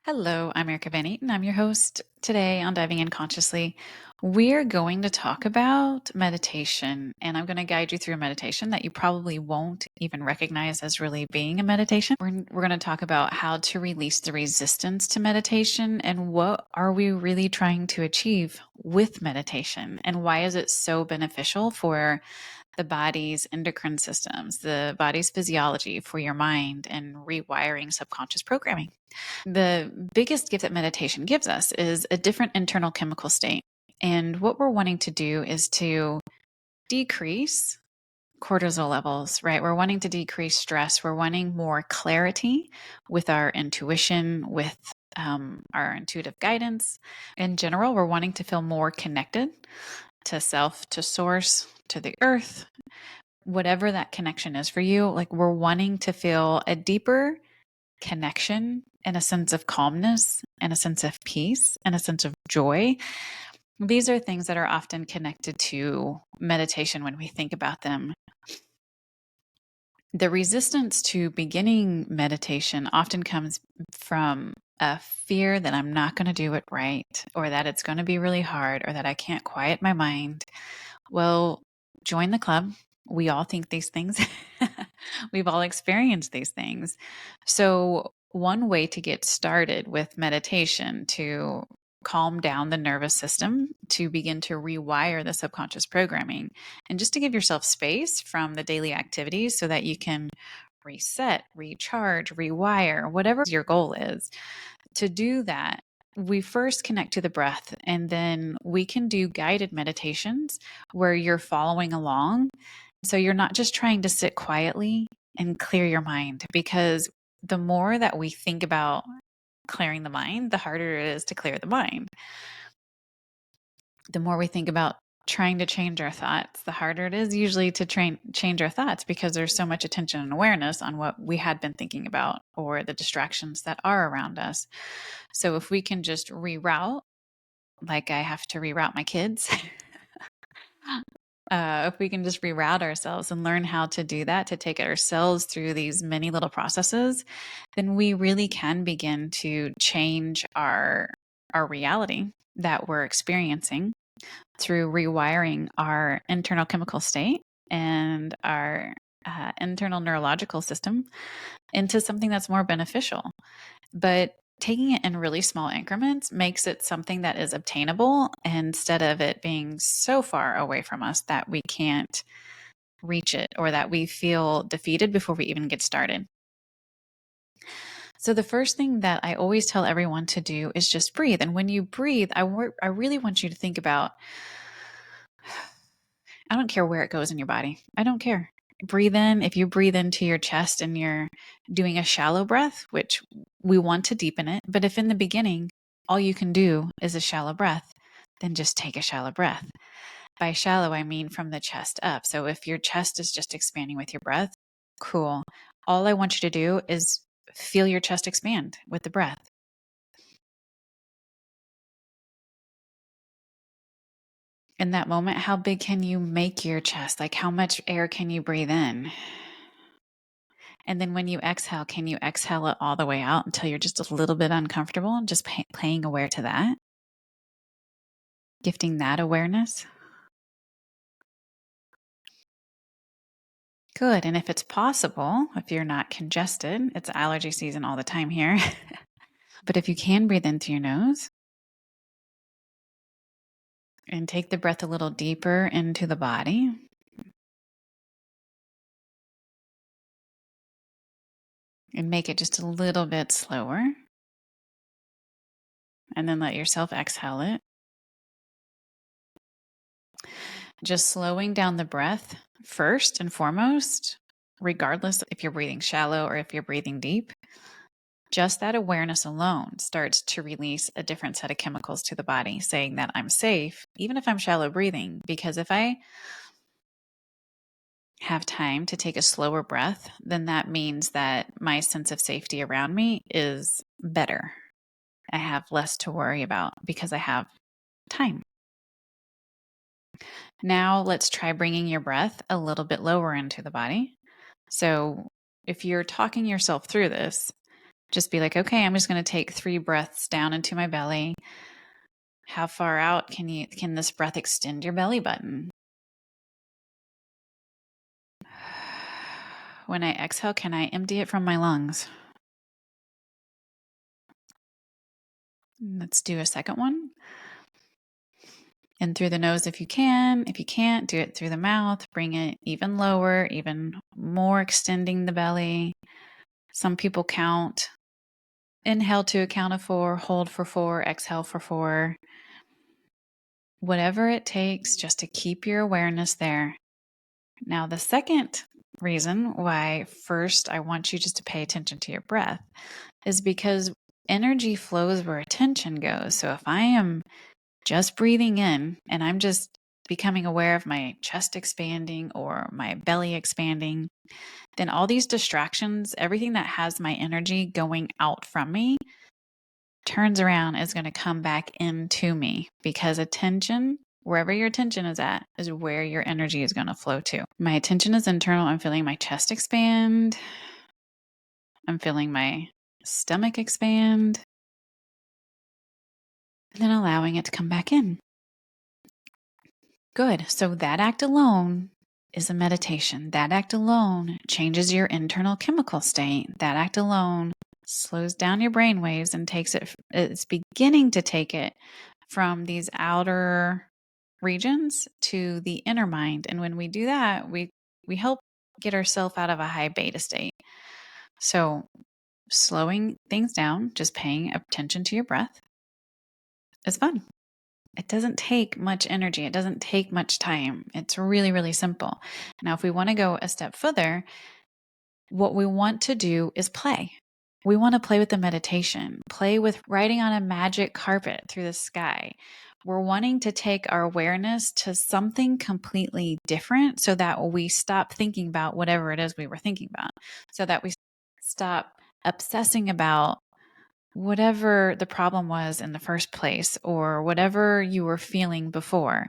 Hello, I'm Erica Van Eaton. I'm your host. Today on Diving In Consciously, we're going to talk about meditation, and I'm going to guide you through a meditation that you probably won't even recognize as really being a meditation. We're going to talk about how to release the resistance to meditation and what are we really trying to achieve with meditation, and why is it so beneficial for the body's endocrine systems, the body's physiology, for your mind, and rewiring subconscious programming. The biggest gift that meditation gives us is a different internal chemical state. And what we're wanting to do is to decrease cortisol levels, right? We're wanting to decrease stress. We're wanting more clarity with our intuition, with our intuitive guidance. In general, we're wanting to feel more connected to self, to source, to the earth, whatever that connection is for you. Like we're wanting to feel a deeper connection and a sense of calmness and a sense of peace and a sense of joy. These are things that are often connected to meditation when we think about them. The resistance to beginning meditation often comes from a fear that I'm not going to do it right, or that it's going to be really hard, or that I can't quiet my mind. Well, join the club. We all think these things. We've all experienced these things. So, one way to get started with meditation to calm down the nervous system, to begin to rewire the subconscious programming, and just to give yourself space from the daily activities so that you can reset, recharge, rewire, whatever your goal is. To do that, we first connect to the breath, and then we can do guided meditations where you're following along. So you're not just trying to sit quietly and clear your mind, because the more that we think about clearing the mind, the harder it is to clear the mind. The more we think about trying to change our thoughts, the harder it is usually to change our thoughts, because there's so much attention and awareness on what we had been thinking about or the distractions that are around us. So if we can just reroute, like I have to reroute my kids, if we can just reroute ourselves and learn how to do that, to take ourselves through these many little processes, then we really can begin to change our reality that we're experiencing through rewiring our internal chemical state and our internal neurological system into something that's more beneficial. But taking it in really small increments makes it something that is obtainable, instead of it being so far away from us that we can't reach it, or that we feel defeated before we even get started. So, the first thing that I always tell everyone to do is just breathe. And when you breathe, I really want you to think about, I don't care where it goes in your body. I don't care. Breathe in. If you breathe into your chest and you're doing a shallow breath, which we want to deepen it, but if in the beginning all you can do is a shallow breath, then just take a shallow breath. By shallow, I mean from the chest up. So if your chest is just expanding with your breath, cool. All I want you to do is feel your chest expand with the breath. In that moment, how big can you make your chest? Like, how much air can you breathe in? And then when you exhale, can you exhale it all the way out until you're just a little bit uncomfortable, and just playing aware to that, gifting that awareness? Good. And if it's possible, if you're not congested, it's allergy season all the time here. But if you can breathe into your nose and take the breath a little deeper into the body, and make it just a little bit slower, and then let yourself exhale it. Just slowing down the breath first and foremost, regardless if you're breathing shallow or if you're breathing deep. Just that awareness alone starts to release a different set of chemicals to the body, saying that I'm safe, even if I'm shallow breathing. Because if I have time to take a slower breath, then that means that my sense of safety around me is better. I have less to worry about because I have time. Now let's try bringing your breath a little bit lower into the body. So if you're talking yourself through this, Just be like, okay, I'm just going to take 3 breaths down into my belly. How far out can this breath extend your belly button? When I exhale, can I empty it from my lungs? Let's do a second one. In through the nose if you can. If you can't, do it through the mouth. Bring it even lower, even more extending the belly. Some people count. Inhale to a count of 4, hold for 4, exhale for 4. Whatever it takes just to keep your awareness there. Now, the second reason why first I want you just to pay attention to your breath is because energy flows where attention goes. So if I am just breathing in and I'm just becoming aware of my chest expanding or my belly expanding, then all these distractions, everything that has my energy going out from me, turns around is going to come back into me, because attention, wherever your attention is at, is where your energy is going to flow to. My attention is internal. I'm feeling my chest expand. I'm feeling my stomach expand. And then allowing it to come back in. Good. So that act alone is a meditation. That act alone changes your internal chemical state. That act alone slows down your brain waves and it's beginning to take it from these outer regions to the inner mind. And when we do that, we help get ourselves out of a high beta state. So slowing things down, just paying attention to your breath, is fun. It doesn't take much energy. It doesn't take much time. It's really, really simple. Now, if we want to go a step further, what we want to do is play. We want to play with the meditation, play with riding on a magic carpet through the sky. We're wanting to take our awareness to something completely different so that we stop thinking about whatever it is we were thinking about, so that we stop obsessing about whatever the problem was in the first place or whatever you were feeling before.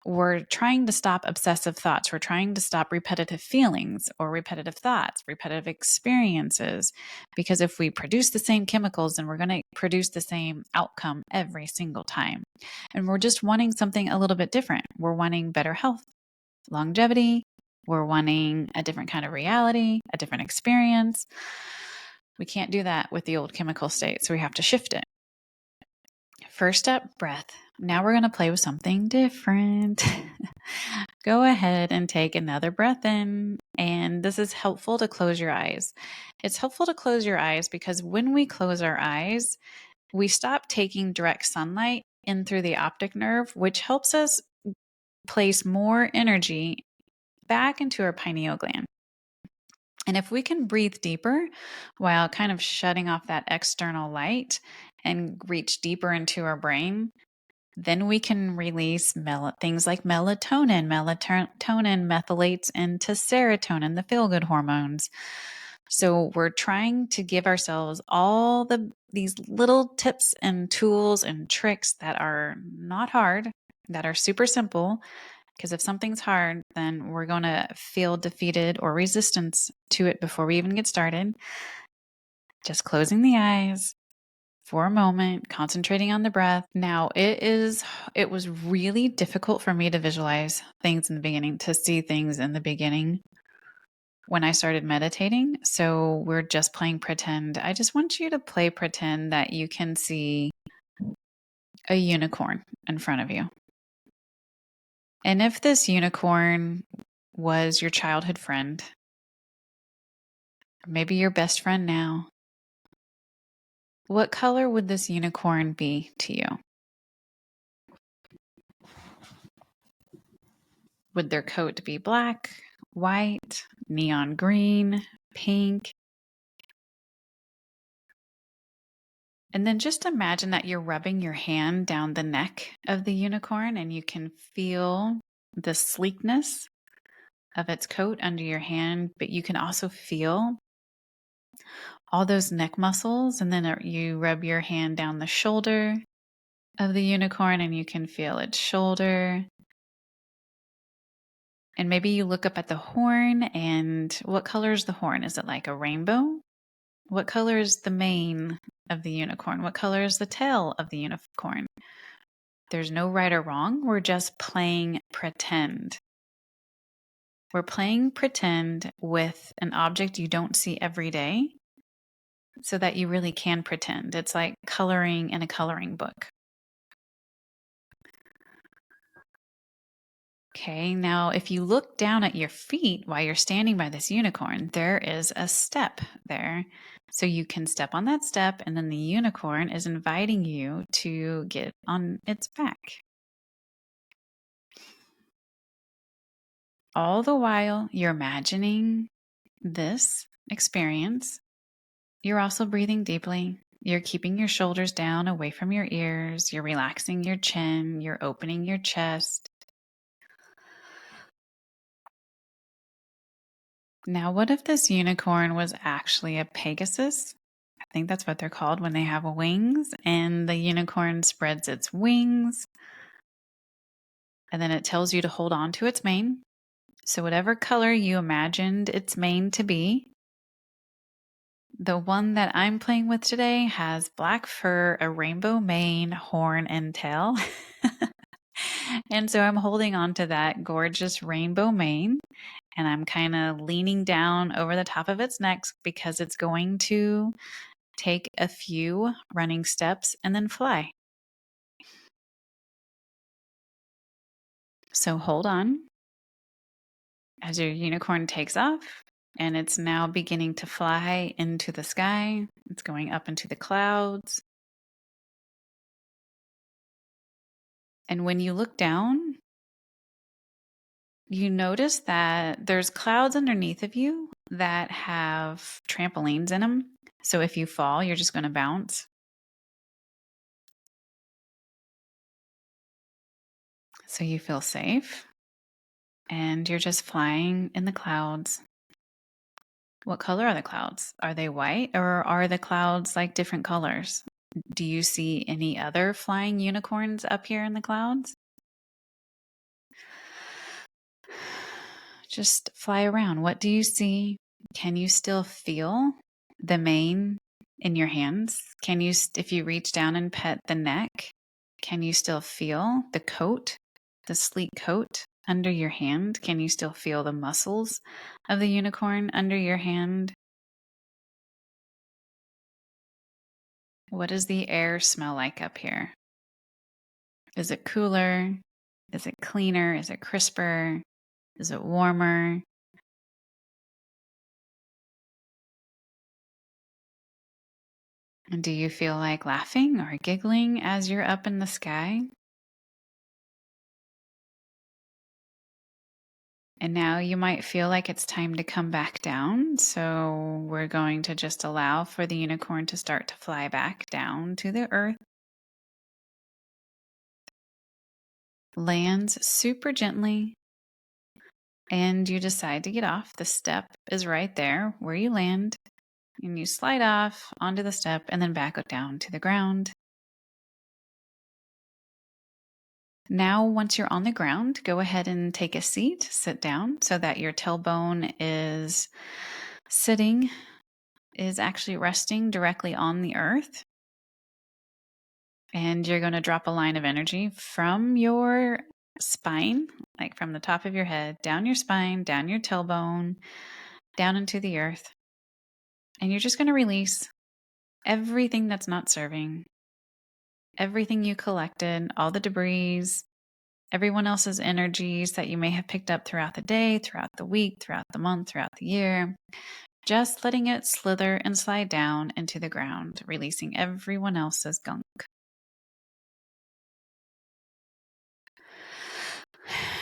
We're trying to stop obsessive thoughts. We're trying to stop repetitive feelings or repetitive thoughts, repetitive experiences, because if we produce the same chemicals, then we're going to produce the same outcome every single time. And we're just wanting something a little bit different. We're wanting better health, longevity. We're wanting a different kind of reality, a different experience. We can't do that with the old chemical state, so we have to shift it. First up, breath. Now we're going to play with something different. Go ahead and take another breath in. And this is helpful to close your eyes. It's helpful to close your eyes because when we close our eyes, we stop taking direct sunlight in through the optic nerve, which helps us place more energy back into our pineal gland. And if we can breathe deeper while kind of shutting off that external light and reach deeper into our brain, then we can release things like melatonin. Melatonin methylates into serotonin, the feel-good hormones. So we're trying to give ourselves all these little tips and tools and tricks that are not hard, that are super simple. Because if something's hard, then we're going to feel defeated or resistance to it before we even get started. Just closing the eyes for a moment, concentrating on the breath. Now, it was really difficult for me to visualize things in the beginning, to see things in the beginning when I started meditating. So we're just playing pretend. I just want you to play pretend that you can see a unicorn in front of you. And if this unicorn was your childhood friend, or maybe your best friend now, what color would this unicorn be to you? Would their coat be black, white, neon green, pink? And then just imagine that you're rubbing your hand down the neck of the unicorn and you can feel the sleekness of its coat under your hand, but you can also feel all those neck muscles. And then you rub your hand down the shoulder of the unicorn and you can feel its shoulder. And maybe you look up at the horn, and what color is the horn? Is it like a rainbow? What color is the mane of the unicorn? What color is the tail of the unicorn? There's no right or wrong. We're just playing pretend. We're playing pretend with an object you don't see every day so that you really can pretend. It's like coloring in a coloring book. Okay, now if you look down at your feet while you're standing by this unicorn, there is a step there. So you can step on that step, and then the unicorn is inviting you to get on its back. All the while you're imagining this experience, you're also breathing deeply. You're keeping your shoulders down away from your ears. You're relaxing your chin. You're opening your chest. Now, what if this unicorn was actually a Pegasus? I think that's what they're called when they have wings, and the unicorn spreads its wings, and then it tells you to hold on to its mane. So, whatever color you imagined its mane to be, the one that I'm playing with today has black fur, a rainbow mane, horn, and tail. And so I'm holding on to that gorgeous rainbow mane, and I'm kind of leaning down over the top of its neck because it's going to take a few running steps and then fly. So hold on as your unicorn takes off, and it's now beginning to fly into the sky. It's going up into the clouds. And when you look down, you notice that there's clouds underneath of you that have trampolines in them. So if you fall, you're just going to bounce. So you feel safe and you're just flying in the clouds. What color are the clouds? Are they white or are the clouds like different colors? Do you see any other flying unicorns up here in the clouds? Just fly around. What do you see? Can you still feel the mane in your hands? Can you, if you reach down and pet the neck, can you still feel the coat, the sleek coat under your hand? Can you still feel the muscles of the unicorn under your hand? What does the air smell like up here? Is it cooler? Is it cleaner? Is it crisper? Is it warmer? And do you feel like laughing or giggling as you're up in the sky? And now you might feel like it's time to come back down. So we're going to just allow for the unicorn to start to fly back down to the earth. Lands super gently. And you decide to get off. The step is right there where you land. And you slide off onto the step and then back down to the ground. Now, once you're on the ground, go ahead and take a seat, sit down so that your tailbone is actually resting directly on the earth. And you're going to drop a line of energy from your spine, like from the top of your head, down your spine, down your tailbone, down into the earth. And you're just going to release everything that's not serving, everything you collected, all the debris, everyone else's energies that you may have picked up throughout the day, throughout the week, throughout the month, throughout the year. Just letting it slither and slide down into the ground, releasing everyone else's gunk.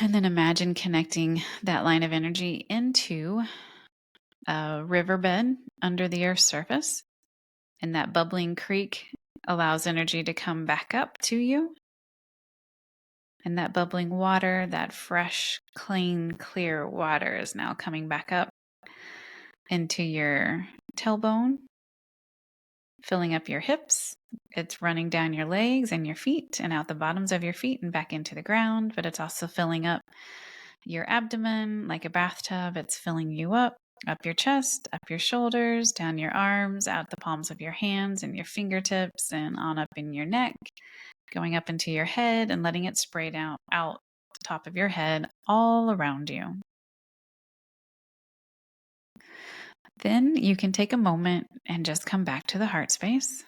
And then imagine connecting that line of energy into a riverbed under the Earth's surface. And that bubbling creek allows energy to come back up to you. And that bubbling water, that fresh, clean, clear water is now coming back up into your tailbone, filling up your hips. It's running down your legs and your feet and out the bottoms of your feet and back into the ground, but it's also filling up your abdomen like a bathtub. It's filling you up. Up your chest, up your shoulders, down your arms, out the palms of your hands and your fingertips, and on up in your neck, going up into your head and letting it spray down out the top of your head all around you. Then you can take a moment and just come back to the heart space.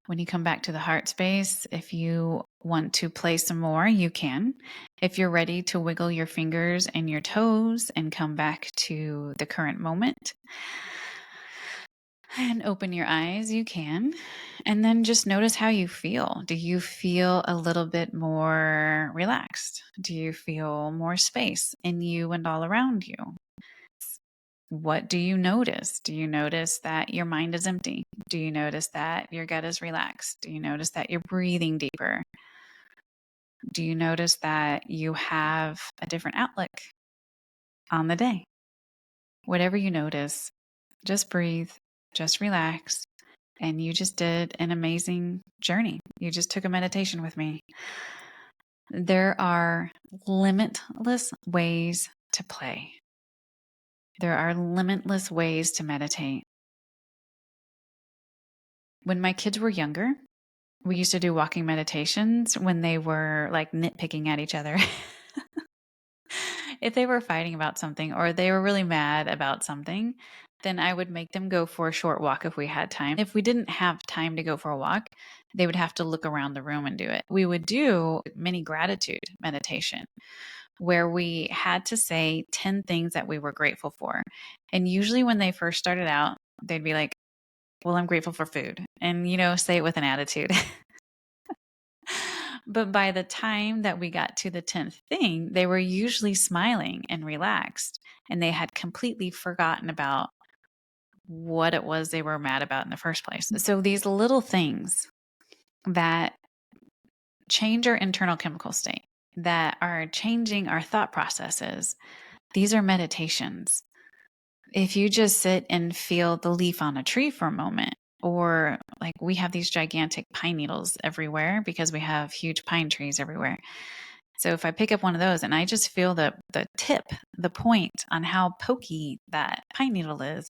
When you come back to the heart space, if you want to play some more, you can. If you're ready to wiggle your fingers and your toes and come back to the current moment and open your eyes, you can. And then just notice how you feel. Do you feel a little bit more relaxed? Do you feel more space in you and all around you? What do you notice? Do you notice that your mind is empty? Do you notice that your gut is relaxed? Do you notice that you're breathing deeper? Do you notice that you have a different outlook on the day? Whatever you notice, just breathe, just relax, and you just did an amazing journey. You just took a meditation with me. There are limitless ways to play. There are limitless ways to meditate. When my kids were younger, we used to do walking meditations when they were like nitpicking at each other. If they were fighting about something or they were really mad about something, then I would make them go for a short walk if we had time. If we didn't have time to go for a walk, they would have to look around the room and do it. We would do mini gratitude meditation where we had to say 10 things that we were grateful for. And usually when they first started out, they'd be like, well, I'm grateful for food. And, say it with an attitude. But by the time that we got to the 10th thing, they were usually smiling and relaxed, and they had completely forgotten about what it was they were mad about in the first place. So these little things that change our internal chemical state, that are changing our thought processes, these are meditations. If you just sit and feel the leaf on a tree for a moment, or like we have these gigantic pine needles everywhere because we have huge pine trees everywhere. So if I pick up one of those and I just feel the tip, the point on how pokey that pine needle is,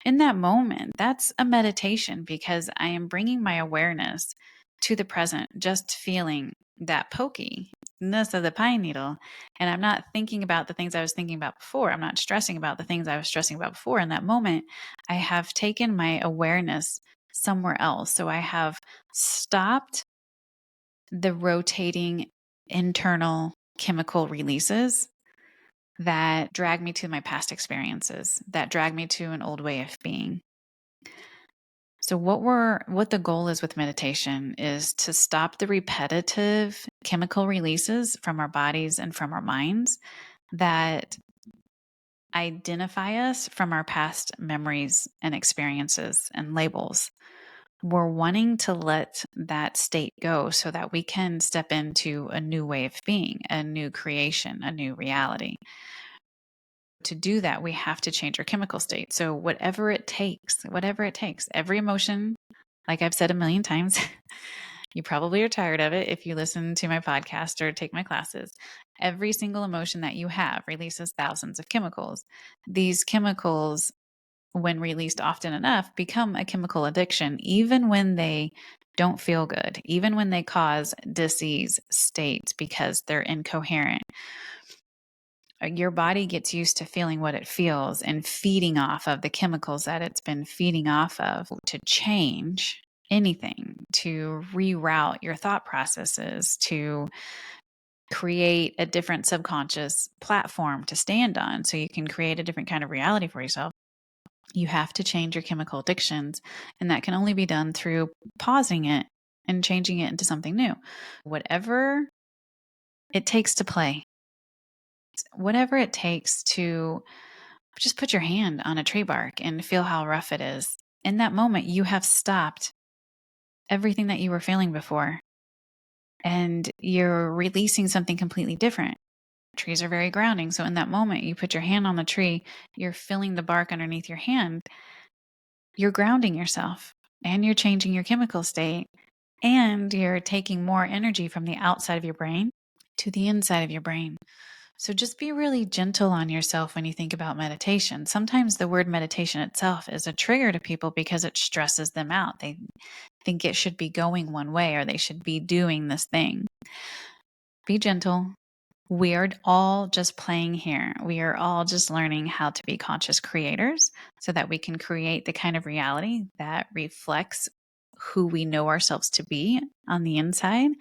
in that moment, that's a meditation because I am bringing my awareness to the present, just feeling that pokiness of the pine needle. And I'm not thinking about the things I was thinking about before. I'm not stressing about the things I was stressing about before. In that moment, I have taken my awareness somewhere else. So I have stopped the rotating internal chemical releases that drag me to my past experiences, that drag me to an old way of being. So what the goal is with meditation is to stop the repetitive chemical releases from our bodies and from our minds that identify us from our past memories and experiences and labels. We're wanting to let that state go so that we can step into a new way of being, a new creation, a new reality. To do that, we have to change our chemical state. So whatever it takes, every emotion, like I've said a million times, you probably are tired of it if you listen to my podcast or take my classes. Every single emotion that you have releases thousands of chemicals. These chemicals, when released often enough, become a chemical addiction, even when they don't feel good, even when they cause disease states because they're incoherent. Your body gets used to feeling what it feels and feeding off of the chemicals that it's been feeding off of. To change anything, to reroute your thought processes, to create a different subconscious platform to stand on so you can create a different kind of reality for yourself, you have to change your chemical addictions. And that can only be done through pausing it and changing it into something new. Whatever it takes to play, whatever it takes to just put your hand on a tree bark and feel how rough it is. In that moment, you have stopped everything that you were feeling before, and you're releasing something completely different. Trees are very grounding. So in that moment, you put your hand on the tree, you're feeling the bark underneath your hand, you're grounding yourself and you're changing your chemical state, and you're taking more energy from the outside of your brain to the inside of your brain. So just be really gentle on yourself when you think about meditation. Sometimes the word meditation itself is a trigger to people because it stresses them out. They think it should be going one way or they should be doing this thing. Be gentle. We are all just playing here. We are all just learning how to be conscious creators so that we can create the kind of reality that reflects who we know ourselves to be on the inside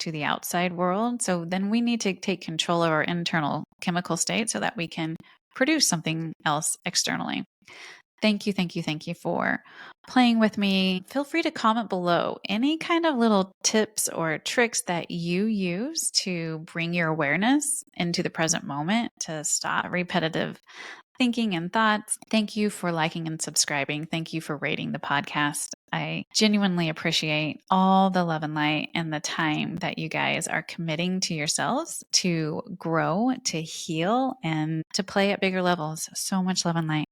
to the outside world. So then we need to take control of our internal chemical state so that we can produce something else externally. Thank you, thank you, thank you for playing with me. Feel free to comment below any kind of little tips or tricks that you use to bring your awareness into the present moment to stop repetitive thinking and thoughts. Thank you for liking and subscribing. Thank you for rating the podcast. I genuinely appreciate all the love and light and the time that you guys are committing to yourselves to grow, to heal, and to play at bigger levels. So much love and light.